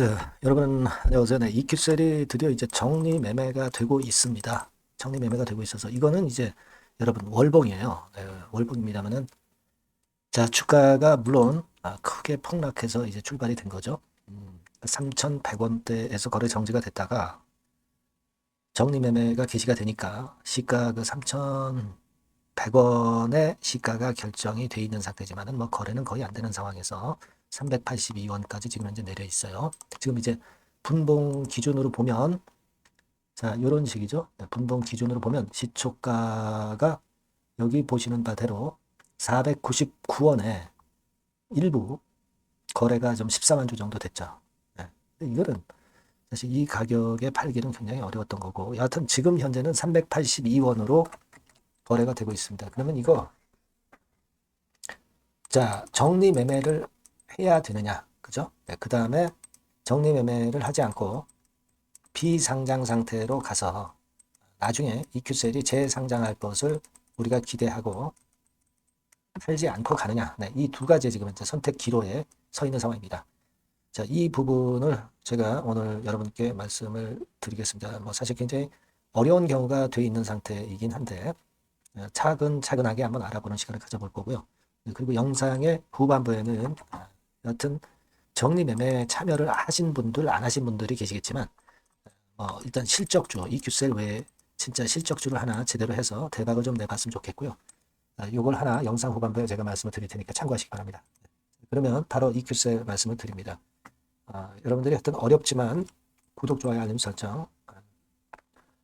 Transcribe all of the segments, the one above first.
네, 여러분 안녕하세요. 네, EQ셀이 드디어 이제 정리 매매가 되고 있습니다. 정리 매매가 되고 있어서 이거는 이제 여러분 월봉이에요. 네, 월봉입니다만은 자 주가가 물론 크게 폭락해서 이제 출발이 된 거죠. 3,100원대에서 거래 정지가 됐다가 정리 매매가 개시가 되니까 시가 그 3,100원의 시가가 결정이 돼 있는 상태지만은 뭐 거래는 거의 안 되는 상황에서 382원까지 지금 현재 내려 있어요. 지금 이제 분봉 기준으로 보면 자, 이런 식이죠. 네, 분봉 기준으로 보면 시초가가 여기 보시는 바대로 499원에 일부 거래가 좀 14만 주 정도 됐죠. 네. 근데 이거는 사실 이 가격에 팔기는 굉장히 어려웠던 거고 여하튼 지금 현재는 382원으로 거래가 되고 있습니다. 그러면 이거 자 정리 매매를 해야 되느냐 그죠? 네, 그 다음에 정리 매매를 하지 않고 비상장 상태로 가서 나중에 EQ셀이 재상장할 것을 우리가 기대하고 팔지 않고 가느냐. 네, 이 두 가지 지금 이제 선택 기로에 서 있는 상황입니다. 자, 이 부분을 제가 오늘 여러분께 말씀을 드리겠습니다. 뭐 사실 굉장히 어려운 경우가 돼 있는 상태이긴 한데 차근차근하게 한번 알아보는 시간을 가져볼 거고요. 그리고 영상의 후반부에는 여하튼 정리 매매에 참여를 하신 분들 안 하신 분들이 계시겠지만 일단 실적주, EQ셀 외에 진짜 실적주를 하나 제대로 해서 대박을 좀 내봤으면 좋겠고요. 요걸 하나 영상 후반부에 제가 말씀을 드릴 테니까 참고하시기 바랍니다. 그러면 바로 EQ셀 말씀을 드립니다. 여러분들이 하여튼 어렵지만 구독, 좋아요, 알림 설정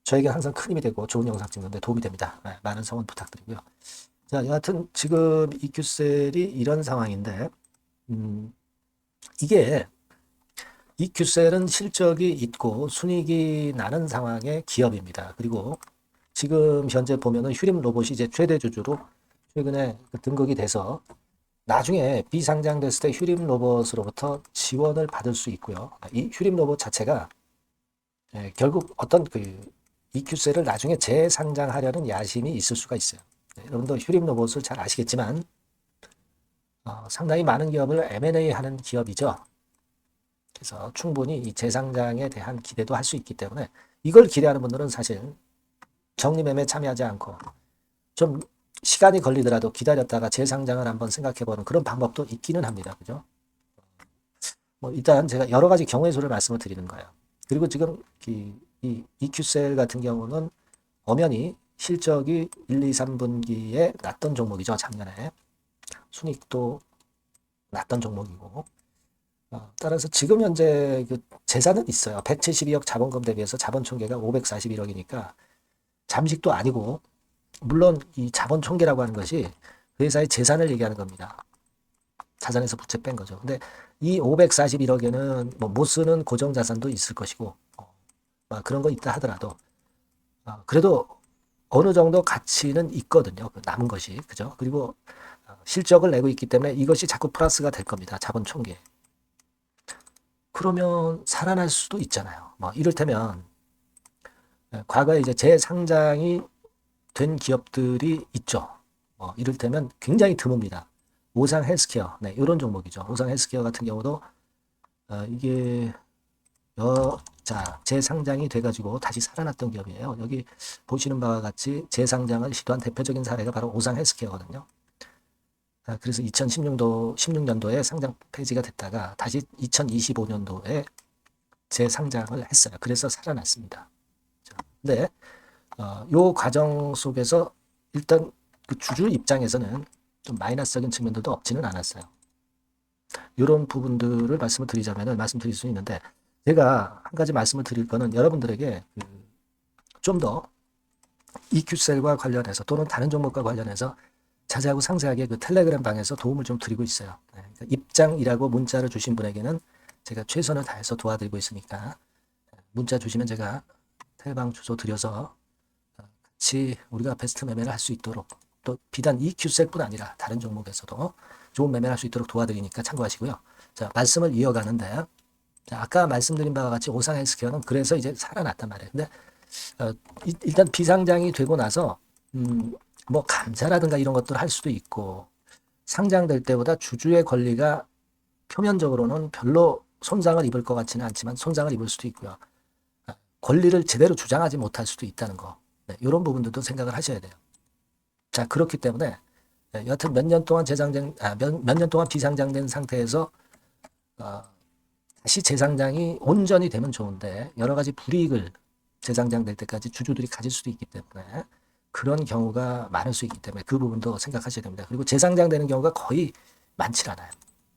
저에게 항상 큰 힘이 되고 좋은 영상 찍는데 도움이 됩니다. 많은 성원 부탁드리고요. 자, 여하튼 지금 EQ셀이 이런 상황인데 이게 EQ셀은 실적이 있고 순이익이 나는 상황의 기업입니다. 그리고 지금 현재 보면은 휴림 로봇이 이제 최대 주주로 최근에 등극이 돼서 나중에 비상장됐을 때 휴림 로봇으로부터 지원을 받을 수 있고요. 이 휴림 로봇 자체가 결국 어떤 그 EQ셀을 나중에 재상장하려는 야심이 있을 수가 있어요. 여러분도 휴림 로봇을 잘 아시겠지만 상당히 많은 기업을 M&A 하는 기업이죠. 그래서 충분히 이 재상장에 대한 기대도 할 수 있기 때문에 이걸 기대하는 분들은 사실 정리매매에 참여하지 않고 좀 시간이 걸리더라도 기다렸다가 재상장을 한번 생각해보는 그런 방법도 있기는 합니다. 그죠? 뭐 일단 제가 여러 가지 경우의 수를 말씀을 드리는 거예요. 그리고 지금 이 EQ셀 같은 경우는 엄연히 실적이 1, 2, 3분기에 났던 종목이죠. 작년에. 순익도 났던 종목이고. 따라서 지금 현재 그 재산은 있어요. 172억 자본금 대비해서 자본 총계가 541억이니까 잠식도 아니고 물론 이 자본 총계라고 하는 것이 그 회사의 재산을 얘기하는 겁니다. 자산에서 부채 뺀 거죠. 근데 이 541억에는 뭐 못 쓰는 고정 자산도 있을 것이고 그런 거 있다 하더라도 그래도 어느 정도 가치는 있거든요. 그 남은 것이 그죠? 그리고 실적을 내고 있기 때문에 이것이 자꾸 플러스가 될 겁니다. 자본 총계. 그러면 살아날 수도 있잖아요. 뭐 이를테면 과거에 이제 재상장이 된 기업들이 있죠. 이를테면 굉장히 드뭅니다. 오상 헬스케어, 네, 이런 종목이죠. 오상 헬스케어 같은 경우도 이게 재상장이 돼가지고 다시 살아났던 기업이에요. 여기 보시는 바와 같이 재상장을 시도한 대표적인 사례가 바로 오상 헬스케어거든요. 그래서 16년도에 상장 폐지가 됐다가 다시 2025년도에 재상장을 했어요. 그래서 살아났습니다. 근데 요 과정 속에서 일단 그 주주 입장에서는 좀 마이너스적인 측면들도 없지는 않았어요. 이런 부분들을 말씀을 드리자면 말씀드릴 수 있는데 제가 한 가지 말씀을 드릴 거는 여러분들에게 좀 더 EQ셀과 관련해서 또는 다른 종목과 관련해서 자세하고 상세하게 그 텔레그램 방에서 도움을 좀 드리고 있어요. 그러니까 입장이라고 문자를 주신 분에게는 제가 최선을 다해서 도와드리고 있으니까 문자 주시면 제가 텔방 주소 드려서 같이 우리가 베스트 매매를 할 수 있도록 또 비단 EQ셀뿐 아니라 다른 종목에서도 좋은 매매를 할 수 있도록 도와드리니까 참고하시고요. 자, 말씀을 이어가는데 자, 아까 말씀드린 바와 같이 오상 헬스케어는 그래서 이제 살아났단 말이에요. 근데 일단 비상장이 되고 나서 뭐 감사라든가 이런 것들을 할 수도 있고 상장될 때보다 주주의 권리가 표면적으로는 별로 손상을 입을 것 같지는 않지만 손상을 입을 수도 있고요. 권리를 제대로 주장하지 못할 수도 있다는 거. 네, 이런 부분들도 생각을 하셔야 돼요. 자, 그렇기 때문에 여하튼 몇 년 동안 몇 년 동안 비상장된 상태에서 다시 재상장이 온전히 되면 좋은데 여러 가지 불이익을 재상장될 때까지 주주들이 가질 수도 있기 때문에 그런 경우가 많을 수 있기 때문에 그 부분도 생각하셔야 됩니다. 그리고 재상장되는 경우가 거의 많지 않아요.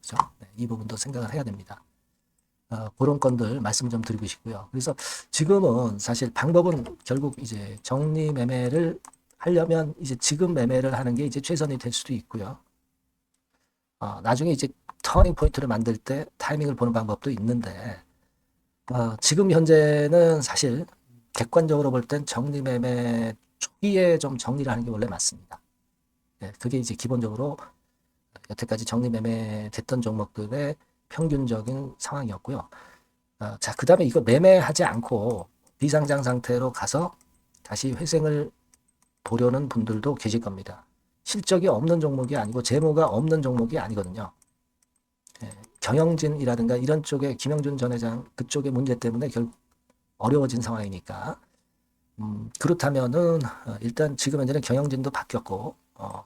그렇죠? 네, 이 부분도 생각을 해야 됩니다. 그런 건들 말씀 좀 드리고 싶고요. 그래서 지금은 사실 방법은 결국 이제 정리 매매를 하려면 이제 지금 매매를 하는 게 이제 최선이 될 수도 있고요. 나중에 이제 터닝 포인트를 만들 때 타이밍을 보는 방법도 있는데 지금 현재는 사실 객관적으로 볼 땐 정리 매매 초기에 좀 정리를 하는 게 원래 맞습니다. 네, 그게 이제 기본적으로 여태까지 정리 매매 됐던 종목들의 평균적인 상황이었고요. 자, 그 다음에 이거 매매하지 않고 비상장 상태로 가서 다시 회생을 보려는 분들도 계실 겁니다. 실적이 없는 종목이 아니고 재무가 없는 종목이 아니거든요. 경영진이라든가 이런 쪽에 김영준 전 회장 그쪽의 문제 때문에 결국 어려워진 상황이니까 그렇다면은 일단 지금 현재는 경영진도 바뀌었고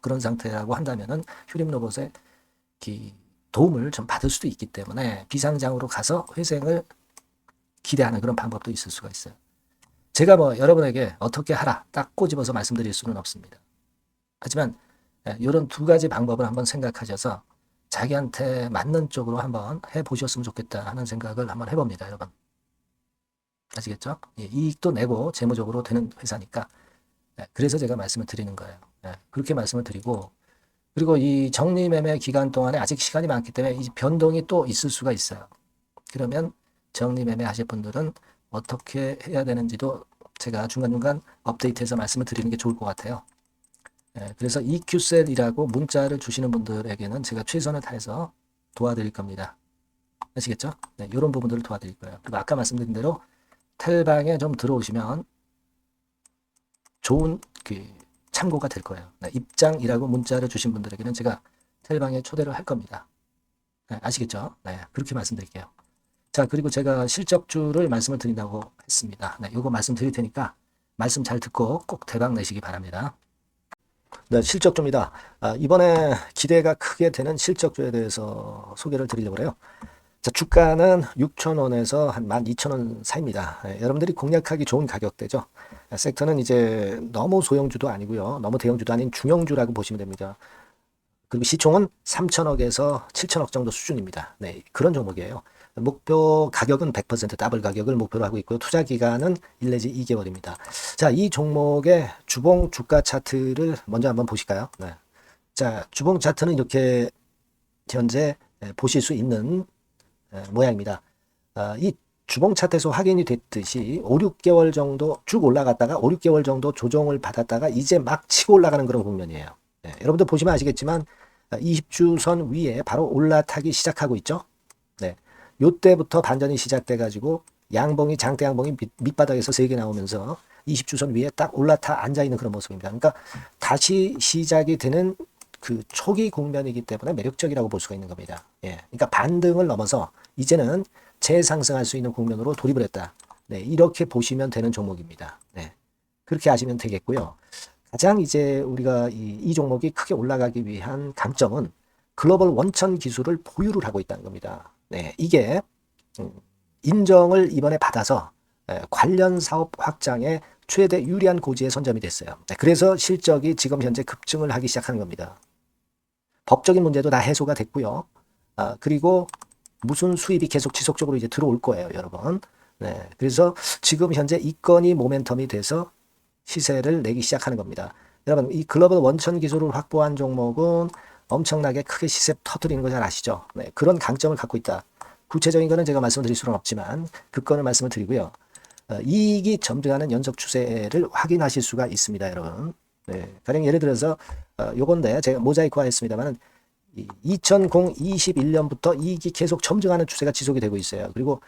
그런 상태라고 한다면은 휴림로봇의 도움을 좀 받을 수도 있기 때문에 비상장으로 가서 회생을 기대하는 그런 방법도 있을 수가 있어요. 제가 뭐 여러분에게 어떻게 하라 딱 꼬집어서 말씀드릴 수는 없습니다. 하지만 이런 두 가지 방법을 한번 생각하셔서 자기한테 맞는 쪽으로 한번 해보셨으면 좋겠다 하는 생각을 한번 해봅니다, 여러분. 아시겠죠? 예, 이익도 내고 재무적으로 되는 회사니까. 그래서 제가 말씀을 드리는 거예요. 그렇게 말씀을 드리고 그리고 이 정리매매 기간 동안에 아직 시간이 많기 때문에 이 변동이 또 있을 수가 있어요. 그러면 정리매매 하실 분들은 어떻게 해야 되는지도 제가 중간중간 업데이트해서 말씀을 드리는 게 좋을 것 같아요. 그래서 EQ셀이라고 문자를 주시는 분들에게는 제가 최선을 다해서 도와드릴 겁니다. 아시겠죠? 네, 이런 부분들을 도와드릴 거예요. 그리고 아까 말씀드린 대로 텔방에 좀 들어오시면 좋은 참고가 될 거예요. 네, 입장이라고 문자를 주신 분들에게는 제가 텔방에 초대를 할 겁니다. 네, 아시겠죠? 네, 그렇게 말씀드릴게요. 자, 그리고 제가 실적주를 말씀을 드린다고 했습니다. 네, 요거 말씀드릴 테니까 말씀 잘 듣고 꼭 대박 내시기 바랍니다. 네, 실적주입니다. 이번에 기대가 크게 되는 실적주에 대해서 소개를 드리려고 해요. 자, 주가는 6,000원에서 한 12,000원 사이입니다. 여러분들이 공략하기 좋은 가격대죠. 섹터는 이제 너무 소형주도 아니고요. 너무 대형주도 아닌 중형주라고 보시면 됩니다. 그리고 시총은 3천억에서 7천억 정도 수준입니다. 네, 그런 종목이에요. 목표 가격은 100% 더블 가격을 목표로 하고 있고요. 투자 기간은 1 내지 2개월입니다. 자, 이 종목의 주봉 주가 차트를 먼저 한번 보실까요? 네. 자, 주봉 차트는 이렇게 현재 보실 수 있는 모양입니다. 이 주봉 차트에서 확인이 됐듯이 5, 6개월 정도 쭉 올라갔다가 5, 6개월 정도 조정을 받았다가 이제 막 치고 올라가는 그런 국면이에요. 네, 여러분들 보시면 아시겠지만 20주선 위에 바로 올라타기 시작하고 있죠. 네, 요때부터 반전이 시작돼 가지고 양봉이 장대 양봉이 밑바닥에서 3개 나오면서 20주선 위에 딱 올라타 앉아 있는 그런 모습입니다. 그러니까 다시 시작이 되는 그 초기 국면이기 때문에 매력적이라고 볼 수가 있는 겁니다. 예, 그러니까 반등을 넘어서 이제는 재상승할 수 있는 국면으로 돌입을 했다. 네, 이렇게 보시면 되는 종목입니다. 네, 그렇게 아시면 되겠고요. 가장 이제 우리가 이 종목이 크게 올라가기 위한 강점은 글로벌 원천 기술을 보유를 하고 있다는 겁니다. 네, 이게 인정을 이번에 받아서 관련 사업 확장에 최대 유리한 고지에 선점이 됐어요. 네, 그래서 실적이 지금 현재 급증을 하기 시작하는 겁니다. 법적인 문제도 다 해소가 됐고요. 그리고 무슨 수입이 계속 지속적으로 이제 들어올 거예요, 여러분. 네, 그래서 지금 현재 이 건이 모멘텀이 돼서 시세를 내기 시작하는 겁니다. 여러분, 이 글로벌 원천 기술을 확보한 종목은 엄청나게 크게 시세 터뜨리는 거 잘 아시죠? 네, 그런 강점을 갖고 있다. 구체적인 거는 제가 말씀드릴 수는 없지만 그 건을 말씀을 드리고요. 이익이 점증하는 연속 추세를 확인하실 수가 있습니다, 여러분. 네, 가령 예를 들어서 요건데 제가 모자이크화 했습니다만 2021년부터 이익이 계속 점증하는 추세가 지속이 되고 있어요. 그리고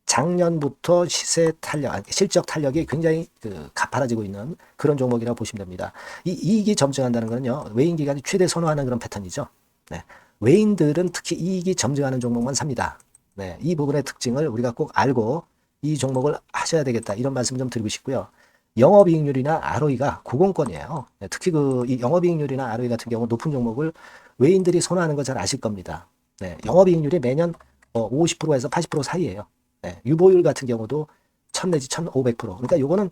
작년부터 시세 탄력, 실적 탄력이 굉장히 가파라지고 있는 그런 종목이라고 보시면 됩니다. 이 이익이 점증한다는 거는요, 외인 기관이 최대 선호하는 그런 패턴이죠. 네. 외인들은 특히 이익이 점증하는 종목만 삽니다. 네, 이 부분의 특징을 우리가 꼭 알고 이 종목을 하셔야 되겠다. 이런 말씀 좀 드리고 싶고요. 영업이익률이나 ROE가 고공권이에요. 네, 특히 이 영업이익률이나 ROE 같은 경우 높은 종목을 외인들이 선호하는 거 잘 아실 겁니다. 네, 영업이익률이 매년 50%에서 80% 사이에요. 네, 유보율 같은 경우도 1000 내지 1500%. 그러니까 요거는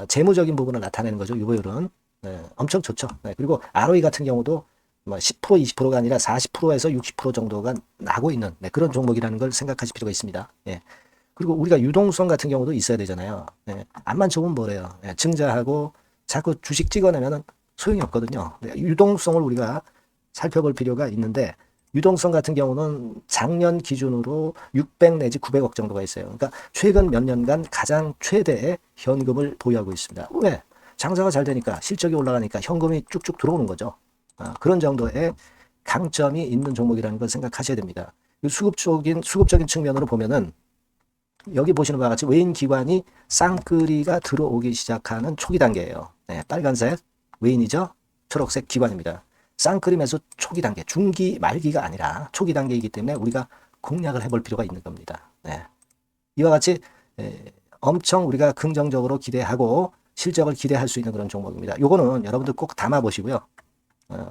재무적인 부분을 나타내는 거죠. 유보율은. 네, 엄청 좋죠. 네, 그리고 ROE 같은 경우도 뭐 10%, 20%가 아니라 40%에서 60% 정도가 나고 있는 그런 종목이라는 걸 생각하실 필요가 있습니다. 예. 그리고 우리가 유동성 같은 경우도 있어야 되잖아요. 예. 앞만 좋으면 뭐래요. 예. 증자하고 자꾸 주식 찍어내면 소용이 없거든요. 유동성을 우리가 살펴볼 필요가 있는데 유동성 같은 경우는 작년 기준으로 600 내지 900억 정도가 있어요. 그러니까 최근 몇 년간 가장 최대의 현금을 보유하고 있습니다. 왜? 장사가 잘 되니까 실적이 올라가니까 현금이 쭉쭉 들어오는 거죠. 그런 정도의 강점이 있는 종목이라는 걸 생각하셔야 됩니다. 수급적인 측면으로 보면은 여기 보시는 바와 같이 외인 기관이 쌍끌이가 들어오기 시작하는 초기 단계예요. 네, 빨간색 외인이죠. 초록색 기관입니다. 쌍끌이 매수 초기 단계, 중기 말기가 아니라 초기 단계이기 때문에 우리가 공략을 해볼 필요가 있는 겁니다. 네. 이와 같이 엄청 우리가 긍정적으로 기대하고 실적을 기대할 수 있는 그런 종목입니다. 요거는 여러분들 꼭 담아 보시고요.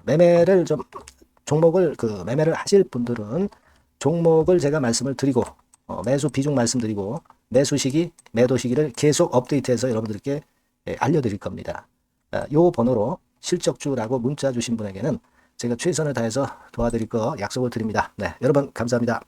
매매를 좀 종목을 매매를 하실 분들은 종목을 제가 말씀을 드리고 매수 비중 말씀드리고 매수 시기, 매도 시기를 계속 업데이트해서 여러분들께 알려드릴 겁니다. 요 번호로 실적주라고 문자 주신 분에게는 제가 최선을 다해서 도와드릴 거 약속을 드립니다. 네, 여러분 감사합니다.